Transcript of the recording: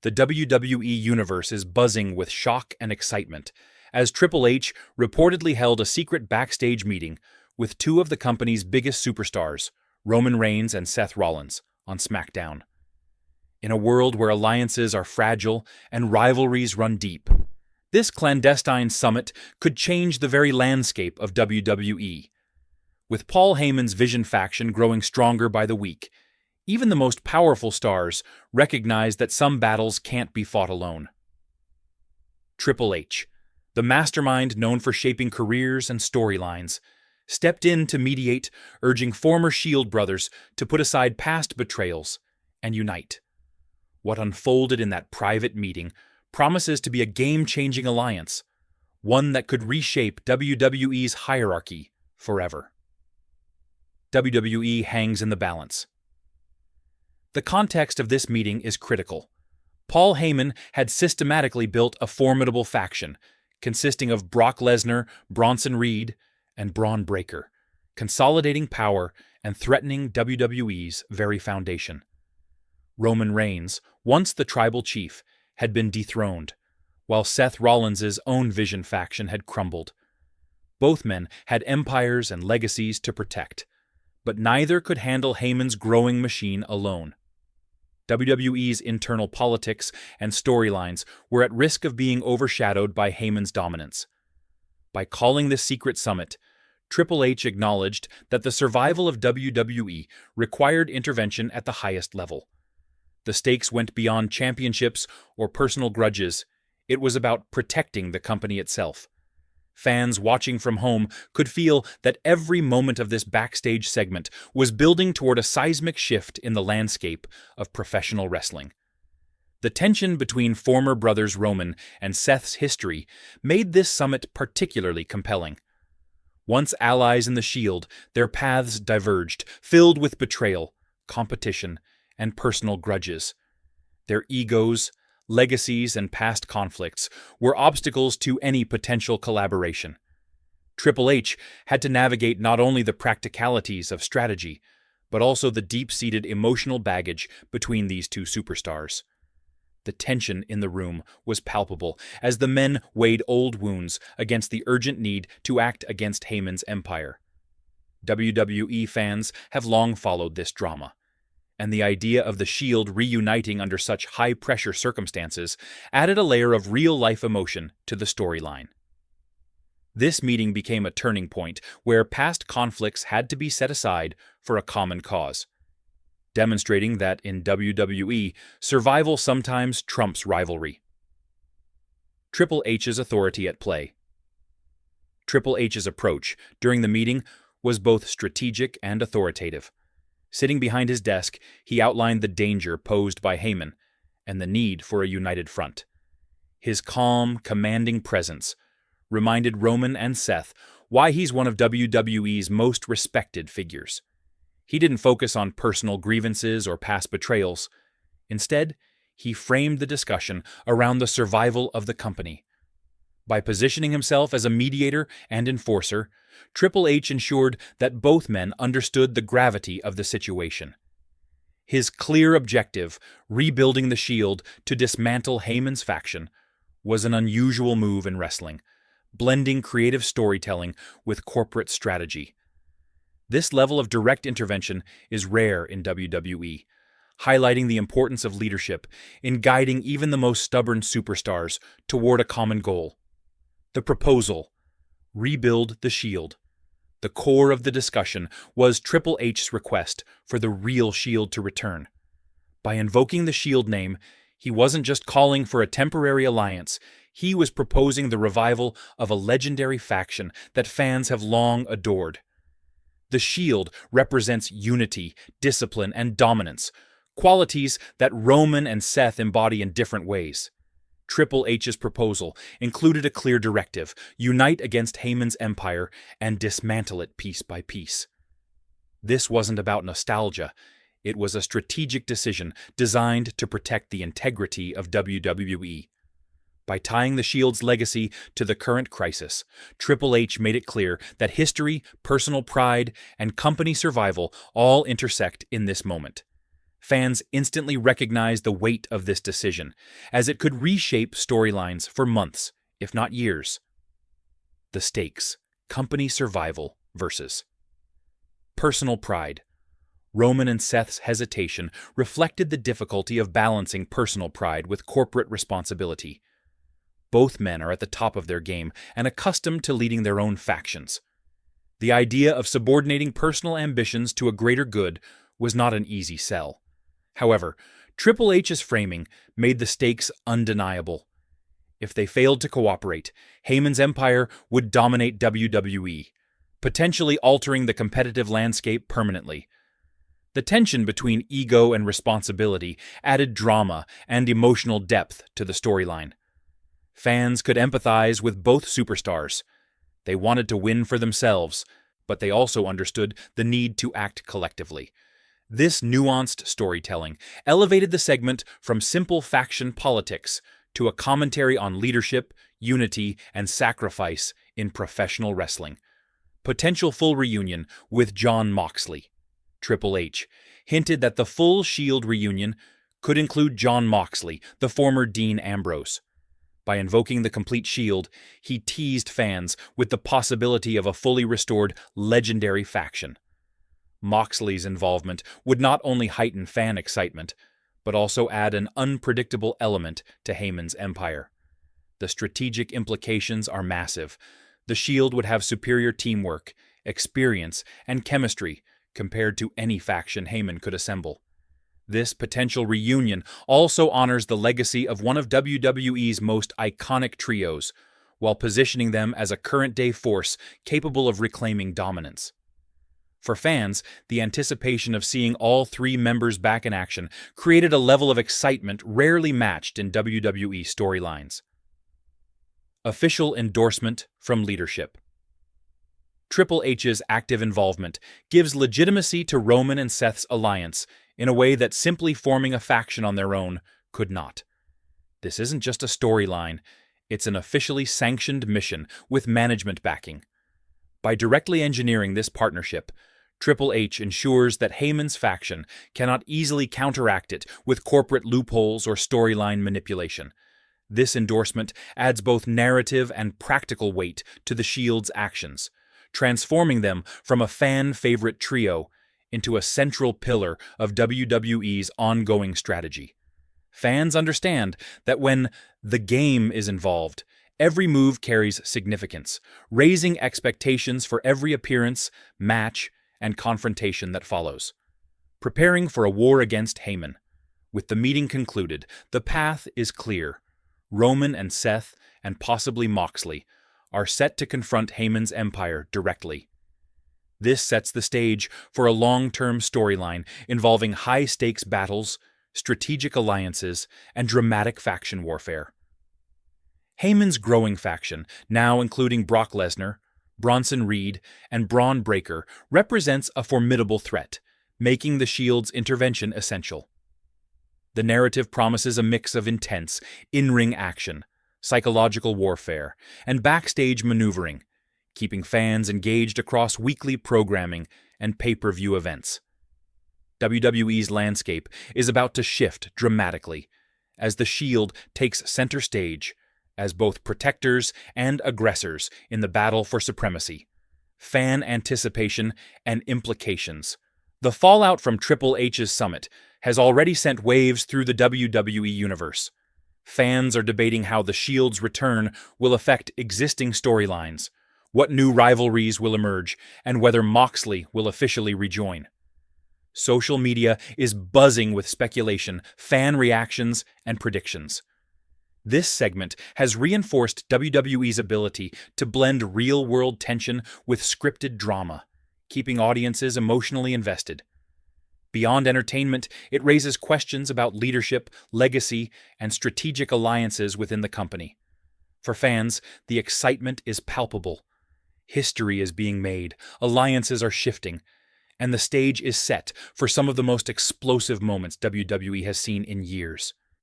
The WWE Universe is buzzing with shock and excitement, as Triple H reportedly held a secret backstage meeting with two of the company's biggest superstars, Roman Reigns and Seth Rollins, on SmackDown. In a world where alliances are fragile and rivalries run deep, this clandestine summit could change the very landscape of WWE. With Paul Heyman's Vision faction growing stronger by the week, even the most powerful stars recognize that some battles can't be fought alone. Triple H, the mastermind known for shaping careers and storylines, stepped in to mediate, urging former Shield brothers to put aside past betrayals and unite. What unfolded in that private meeting promises to be a game-changing alliance, one that could reshape WWE's hierarchy forever. WWE hangs in the balance. The context of this meeting is critical. Paul Heyman had systematically built a formidable faction, consisting of Brock Lesnar, Bronson Reed, and Braun Breaker, consolidating power and threatening WWE's very foundation. Roman Reigns, once the tribal chief, had been dethroned, while Seth Rollins' own Vision faction had crumbled. Both men had empires and legacies to protect, but neither could handle Heyman's growing machine alone. WWE's internal politics and storylines were at risk of being overshadowed by Heyman's dominance. By calling this secret summit, Triple H acknowledged that the survival of WWE required intervention at the highest level. The stakes went beyond championships or personal grudges. It was about protecting the company itself. Fans watching from home could feel that every moment of this backstage segment was building toward a seismic shift in the landscape of professional wrestling. The tension between former brothers Roman and Seth's history made this summit particularly compelling. Once allies in the Shield, their paths diverged, filled with betrayal, competition, and personal grudges. Their egos, legacies, and past conflicts were obstacles to any potential collaboration. Triple H had to navigate not only the practicalities of strategy, but also the deep-seated emotional baggage between these two superstars. The tension in the room was palpable as the men weighed old wounds against the urgent need to act against Heyman's empire. WWE fans have long followed this drama, and the idea of the Shield reuniting under such high-pressure circumstances added a layer of real-life emotion to the storyline. This meeting became a turning point where past conflicts had to be set aside for a common cause, demonstrating that in WWE, survival sometimes trumps rivalry. Triple H's authority at play. Triple H's approach during the meeting was both strategic and authoritative. Sitting behind his desk, he outlined the danger posed by Heyman and the need for a united front. His calm, commanding presence reminded Roman and Seth why he's one of WWE's most respected figures. He didn't focus on personal grievances or past betrayals. Instead, he framed the discussion around the survival of the company. By positioning himself as a mediator and enforcer, Triple H ensured that both men understood the gravity of the situation. His clear objective, rebuilding the Shield to dismantle Heyman's faction, was an unusual move in wrestling, blending creative storytelling with corporate strategy. This level of direct intervention is rare in WWE, highlighting the importance of leadership in guiding even the most stubborn superstars toward a common goal. The proposal, rebuild the Shield. The core of the discussion was Triple H's request for the real Shield to return. By invoking the Shield name, he wasn't just calling for a temporary alliance, he was proposing the revival of a legendary faction that fans have long adored. The Shield represents unity, discipline, and dominance, qualities that Roman and Seth embody in different ways. Triple H's proposal included a clear directive: unite against Heyman's empire and dismantle it piece by piece. This wasn't about nostalgia. It was a strategic decision designed to protect the integrity of WWE. By tying the Shield's legacy to the current crisis, Triple H made it clear that history, personal pride, and company survival all intersect in this moment. Fans instantly recognized the weight of this decision, as it could reshape storylines for months, if not years. The stakes: company survival versus personal pride. Roman and Seth's hesitation reflected the difficulty of balancing personal pride with corporate responsibility. Both men are at the top of their game and accustomed to leading their own factions. The idea of subordinating personal ambitions to a greater good was not an easy sell. However, Triple H's framing made the stakes undeniable. If they failed to cooperate, Heyman's empire would dominate WWE, potentially altering the competitive landscape permanently. The tension between ego and responsibility added drama and emotional depth to the storyline. Fans could empathize with both superstars. They wanted to win for themselves, but they also understood the need to act collectively. This nuanced storytelling elevated the segment from simple faction politics to a commentary on leadership, unity, and sacrifice in professional wrestling. Potential full reunion with Jon Moxley. Triple H hinted that the full Shield reunion could include Jon Moxley, the former Dean Ambrose. By invoking the complete Shield, he teased fans with the possibility of a fully restored legendary faction. Moxley's involvement would not only heighten fan excitement, but also add an unpredictable element to Heyman's empire. The strategic implications are massive. The Shield would have superior teamwork, experience, and chemistry compared to any faction Heyman could assemble. This potential reunion also honors the legacy of one of WWE's most iconic trios, while positioning them as a current-day force capable of reclaiming dominance. For fans, the anticipation of seeing all three members back in action created a level of excitement rarely matched in WWE storylines. Official endorsement from leadership. Triple H's active involvement gives legitimacy to Roman and Seth's alliance in a way that simply forming a faction on their own could not. This isn't just a storyline, it's an officially sanctioned mission with management backing. By directly engineering this partnership, Triple H ensures that Heyman's faction cannot easily counteract it with corporate loopholes or storyline manipulation. This endorsement adds both narrative and practical weight to the Shield's actions, transforming them from a fan-favorite trio into a central pillar of WWE's ongoing strategy. Fans understand that when the game is involved, every move carries significance, raising expectations for every appearance, match, and confrontation that follows. Preparing for a war against Heyman. With the meeting concluded, the path is clear. Roman and Seth, and possibly Moxley, are set to confront Heyman's empire directly. This sets the stage for a long-term storyline involving high-stakes battles, strategic alliances, and dramatic faction warfare. Heyman's growing faction, now including Brock Lesnar, Bronson Reed, and Braun Breaker, represents a formidable threat, making the Shield's intervention essential. The narrative promises a mix of intense, in-ring action, psychological warfare, and backstage maneuvering, keeping fans engaged across weekly programming and pay-per-view events. WWE's landscape is about to shift dramatically as the Shield takes center stage as both protectors and aggressors in the battle for supremacy. Fan anticipation and implications. The fallout from Triple H's summit has already sent waves through the WWE Universe. Fans are debating how the Shield's return will affect existing storylines, what new rivalries will emerge, and whether Moxley will officially rejoin. Social media is buzzing with speculation, fan reactions, and predictions. This segment has reinforced WWE's ability to blend real-world tension with scripted drama, keeping audiences emotionally invested. Beyond entertainment, it raises questions about leadership, legacy, and strategic alliances within the company. For fans, the excitement is palpable. History is being made, alliances are shifting, and the stage is set for some of the most explosive moments WWE has seen in years.